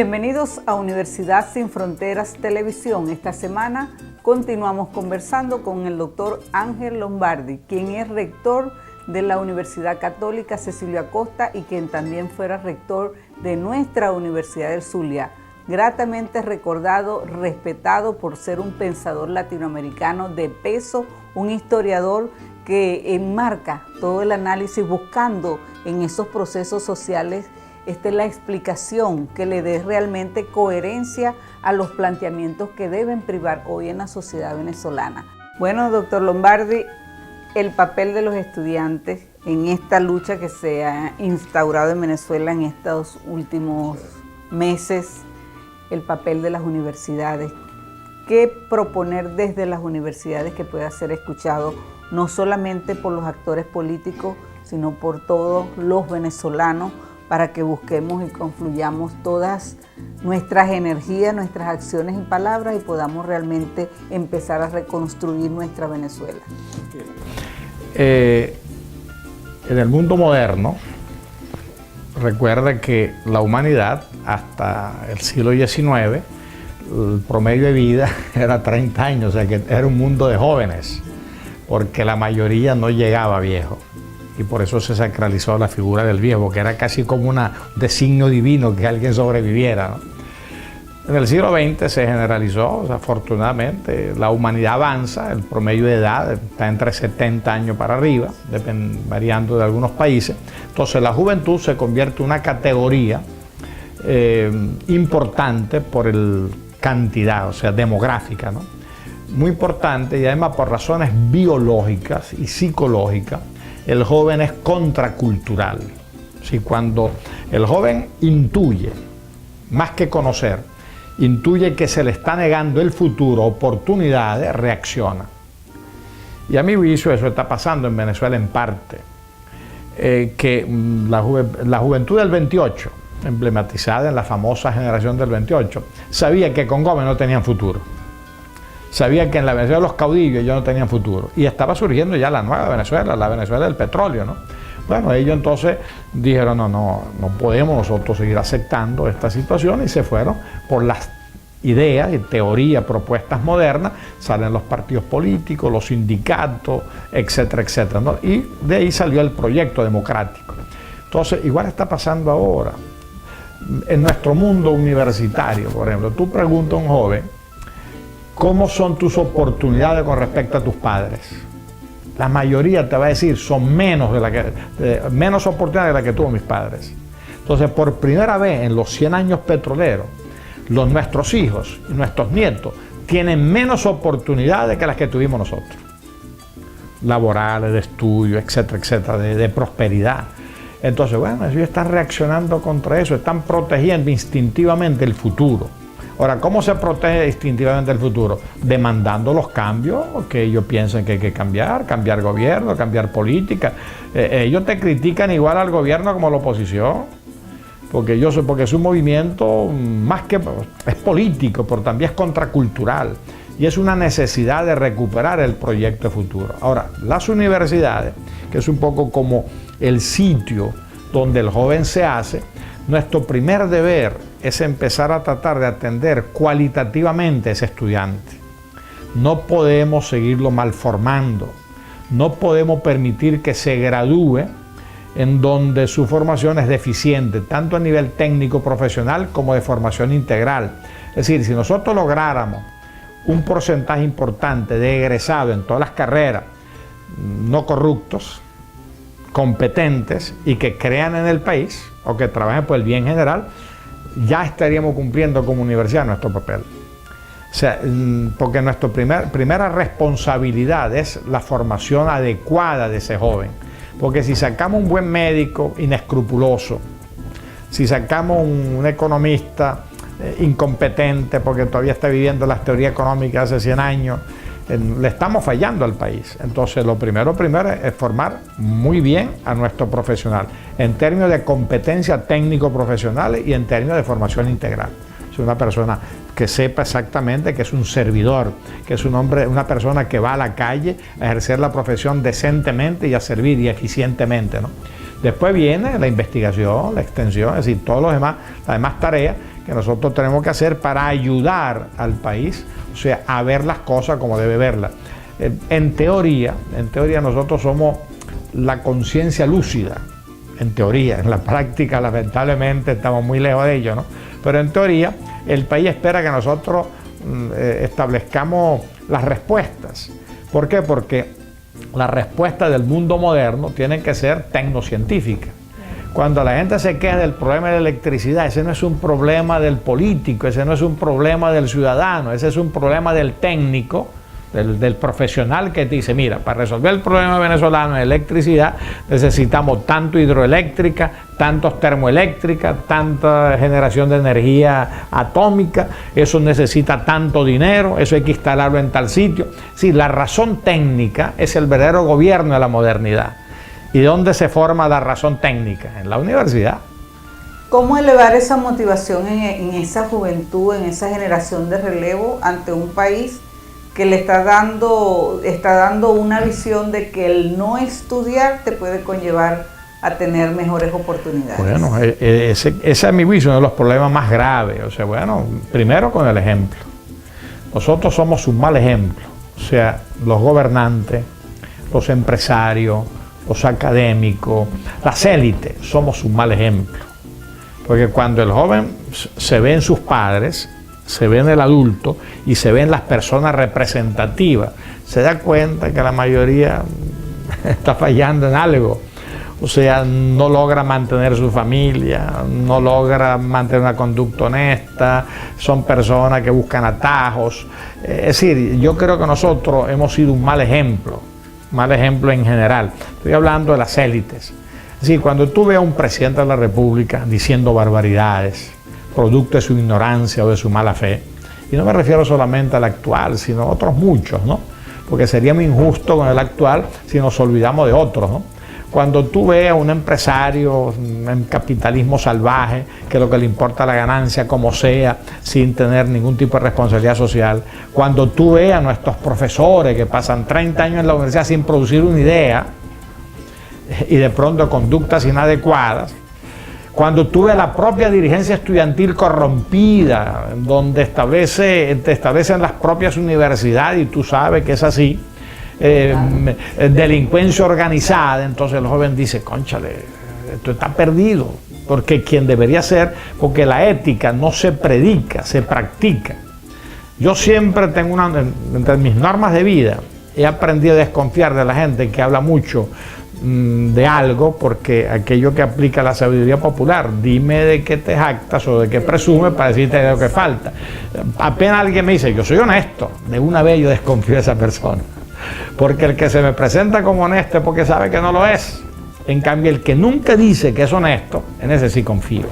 bienvenidos a Universidad Sin Fronteras Televisión. Esta semana continuamos conversando con el doctor Ángel Lombardi, quien es rector de la Universidad Católica Cecilio Acosta y quien también fuera rector de nuestra Universidad del Zulia. Gratamente recordado, respetado por ser un pensador latinoamericano de peso, un historiador que enmarca todo el análisis buscando en esos procesos sociales la explicación que le dé realmente coherencia a los planteamientos que deben privar hoy en la sociedad venezolana. Bueno, doctor Lombardi, el papel de los estudiantes en esta lucha que se ha instaurado en Venezuela en estos últimos meses, el papel de las universidades. ¿Qué proponer desde las universidades que pueda ser escuchado no solamente por los actores políticos, sino por todos los venezolanos, para que busquemos y confluyamos todas nuestras energías, nuestras acciones y palabras y podamos realmente empezar a reconstruir nuestra Venezuela? En el mundo moderno, recuerda que la humanidad hasta el siglo XIX, el promedio de vida era 30 años, o sea que era un mundo de jóvenes, porque la mayoría no llegaba viejo. Y por eso se sacralizó la figura del viejo, que era casi como un designio divino que alguien sobreviviera, ¿no? En el siglo XX se generalizó, o sea, afortunadamente, la humanidad avanza, el promedio de edad está entre 70 años para arriba, variando de algunos países. Entonces la juventud se convierte en una categoría importante por el cantidad, o sea, demográfica, ¿no? Muy importante, y además por razones biológicas y psicológicas. El joven es contracultural. ¿Sí? Cuando el joven intuye, más que conocer, intuye que se le está negando el futuro, oportunidades, reacciona. Y a mi juicio eso está pasando en Venezuela en parte. Que la juventud del 28, emblematizada en la famosa generación del 28, sabía que con Gómez no tenían futuro. Sabía que en la Venezuela de los caudillos ellos no tenían futuro. Y estaba surgiendo ya la nueva Venezuela, la Venezuela del petróleo, ¿no? Bueno, ellos entonces dijeron, no podemos nosotros seguir aceptando esta situación, y se fueron por las ideas y teorías, propuestas modernas. Salen los partidos políticos, los sindicatos, etcétera, etcétera, ¿no? Y de ahí salió el proyecto democrático. Entonces, igual está pasando ahora. En nuestro mundo universitario, por ejemplo, tú preguntas a un joven, ¿cómo son tus oportunidades con respecto a tus padres? La mayoría te va a decir, son menos oportunidades de las que tuvo mis padres. Entonces, por primera vez en los 100 años petroleros, nuestros hijos y nuestros nietos tienen menos oportunidades que las que tuvimos nosotros. Laborales, de estudio, etcétera, etcétera, de prosperidad. Entonces, bueno, ellos están reaccionando contra eso, están protegiendo instintivamente el futuro. Ahora, ¿cómo se protege instintivamente el futuro? Demandando los cambios que ellos piensan que hay que cambiar gobierno, cambiar política. Ellos te critican igual al gobierno como a la oposición, porque es un movimiento más que es político, pero también es contracultural, y es una necesidad de recuperar el proyecto de futuro. Ahora, las universidades, que es un poco como el sitio donde el joven se hace, nuestro primer deber es empezar a tratar de atender cualitativamente a ese estudiante. No podemos seguirlo malformando, no podemos permitir que se gradúe en donde su formación es deficiente, tanto a nivel técnico profesional como de formación integral. Es decir, si nosotros lográramos un porcentaje importante de egresados en todas las carreras, no corruptos, competentes y que crean en el país o que trabajen por el bien general, ya estaríamos cumpliendo como universidad nuestro papel. O sea, porque nuestra primera responsabilidad es la formación adecuada de ese joven. Porque si sacamos un buen médico inescrupuloso, si sacamos un economista incompetente porque todavía está viviendo las teorías económicas hace 100 años, le estamos fallando al país. Entonces lo primero es formar muy bien a nuestro profesional en términos de competencia técnico-profesional y en términos de formación integral. Es una persona que sepa exactamente que es un servidor, que es una persona que va a la calle a ejercer la profesión decentemente y a servir y eficientemente, ¿no? Después viene la investigación, la extensión, es decir, todas las demás tareas que nosotros tenemos que hacer para ayudar al país, o sea, a ver las cosas como debe verlas. En teoría nosotros somos la conciencia lúcida, en teoría. En la práctica, lamentablemente, estamos muy lejos de ello, ¿no? Pero en teoría, el país espera que nosotros establezcamos las respuestas. ¿Por qué? Porque las respuestas del mundo moderno tienen que ser tecnocientíficas. Cuando la gente se queja del problema de la electricidad, ese no es un problema del político, ese no es un problema del ciudadano, ese es un problema del técnico, del profesional que te dice, mira, para resolver el problema venezolano de electricidad necesitamos tanto hidroeléctrica, tantos termoeléctricas, tanta generación de energía atómica, eso necesita tanto dinero, eso hay que instalarlo en tal sitio. Sí, la razón técnica es el verdadero gobierno de la modernidad. ¿Y dónde se forma la razón técnica? En la universidad. ¿Cómo elevar esa motivación en esa juventud, en esa generación de relevo ante un país que le está dando una visión de que el no estudiar te puede conllevar a tener mejores oportunidades? Bueno, ese es mi juicio, uno de los problemas más graves. O sea, bueno, primero con el ejemplo. Nosotros somos un mal ejemplo. O sea, los gobernantes, los empresarios, los académicos, las élites, somos un mal ejemplo. Porque cuando el joven se ve en sus padres, se ve en el adulto y se ve en las personas representativas, se da cuenta que la mayoría está fallando en algo. O sea, no logra mantener su familia, no logra mantener una conducta honesta, son personas que buscan atajos. Es decir, yo creo que nosotros hemos sido un mal ejemplo en general. Estoy hablando de las élites. Es decir, cuando tú ves a un presidente de la República diciendo barbaridades, producto de su ignorancia o de su mala fe, y no me refiero solamente al actual, sino a otros muchos, ¿no? Porque sería muy injusto con el actual si nos olvidamos de otros, ¿no? Cuando tú ves a un empresario en capitalismo salvaje, que lo que le importa la ganancia como sea, sin tener ningún tipo de responsabilidad social, cuando tú ves a nuestros profesores que pasan 30 años en la universidad sin producir una idea y de pronto conductas inadecuadas, cuando tú ves la propia dirigencia estudiantil corrompida, donde te establecen las propias universidades y tú sabes que es así, delincuencia organizada, entonces el joven dice, cónchale, esto está perdido, porque quien debería ser, porque la ética no se predica, se practica. Yo siempre tengo entre mis normas de vida, he aprendido a desconfiar de la gente que habla mucho de algo, porque aquello que aplica la sabiduría popular, dime de qué te jactas o de qué presumes para decirte de lo que falta. Apenas alguien me dice, yo soy honesto, de una vez yo desconfío de esa persona. Porque el que se me presenta como honesto es porque sabe que no lo es. En cambio, el que nunca dice que es honesto, en ese sí confío.